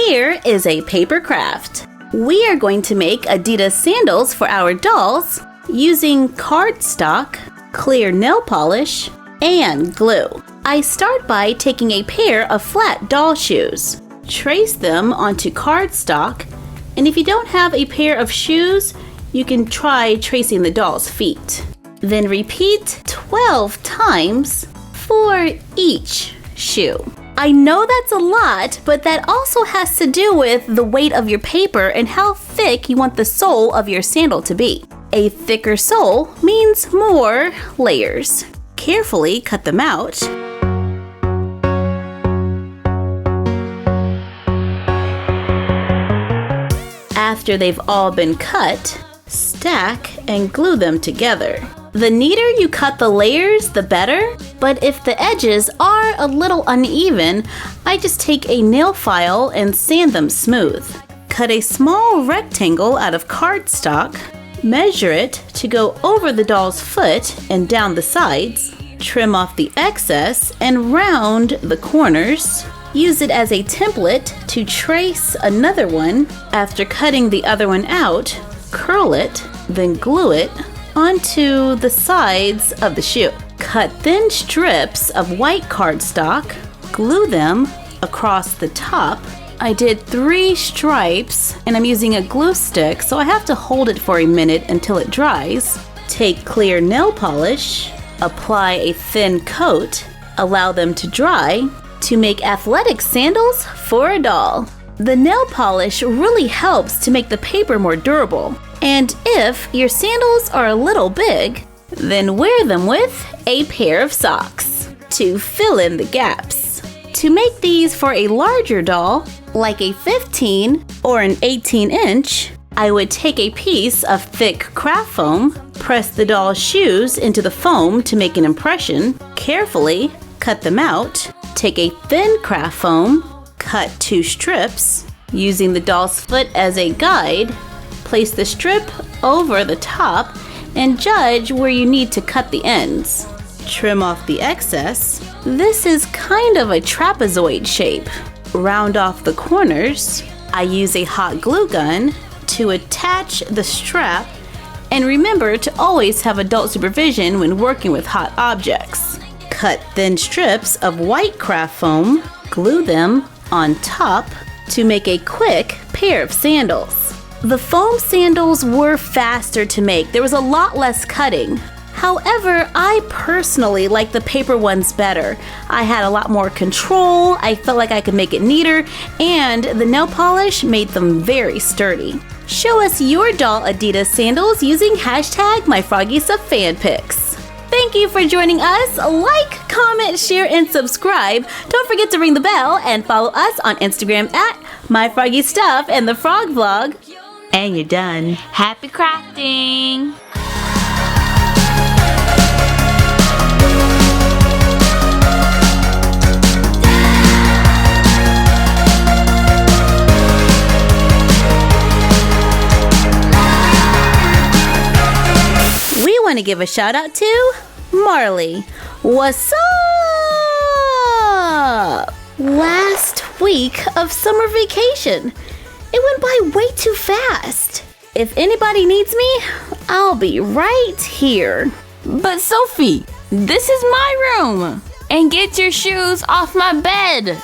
Here is a paper craft. We are going to make Adidas sandals for our dolls using cardstock, clear nail polish, and glue. I start by taking a pair of flat doll shoes. Trace them onto cardstock, and if you don't have a pair of shoes, you can try tracing the doll's feet. Then repeat 12 times for each shoe. I know that's a lot, but that also has to do with the weight of your paper and how thick you want the sole of your sandal to be. A thicker sole means more layers. Carefully cut them out. After they've all been cut, stack and glue them together. The neater you cut the layers, the better, but if the edges are a little uneven, I just take a nail file and sand them smooth. Cut a small rectangle out of cardstock, measure it to go over the doll's foot and down the sides, trim off the excess and round the corners. Use it as a template to trace another one. After cutting the other one out, curl it, then glue it onto the sides of the shoe. Cut thin strips of white cardstock, glue them across the top. I did 3 stripes and I'm using a glue stick, so I have to hold it for a minute until it dries. Take clear nail polish, apply a thin coat, allow them to dry to make athletic sandals for a doll. The nail polish really helps to make the paper more durable. And if your sandals are a little big, then wear them with a pair of socks to fill in the gaps. To make these for a larger doll, like a 15 or an 18-inch, I would take a piece of thick craft foam, press the doll's shoes into the foam to make an impression, carefully cut them out, take a thin craft foam, cut 2 strips, using the doll's foot as a guide, place the strip over the top and judge where you need to cut the ends. Trim off the excess. This is kind of a trapezoid shape. Round off the corners. I use a hot glue gun to attach the strap, and remember to always have adult supervision when working with hot objects. Cut thin strips of white craft foam, glue them on top to make a quick pair of sandals. The foam sandals were faster to make. There was a lot less cutting. However, I personally like the paper ones better. I had a lot more control, I felt like I could make it neater, and the nail polish made them very sturdy. Show us your doll Adidas sandals using #MyFroggyStuffFanPics. Thank you for joining us. Like, comment, share, and subscribe. Don't forget to ring the bell and follow us on Instagram at MyFroggyStuff and the Frog Vlog. And you're done. Happy crafting! We want to give a shout out to Marley. What's up? Last week of summer vacation. It went by way too fast. If anybody needs me, I'll be right here. But Sophie, this is my room. And get your shoes off my bed.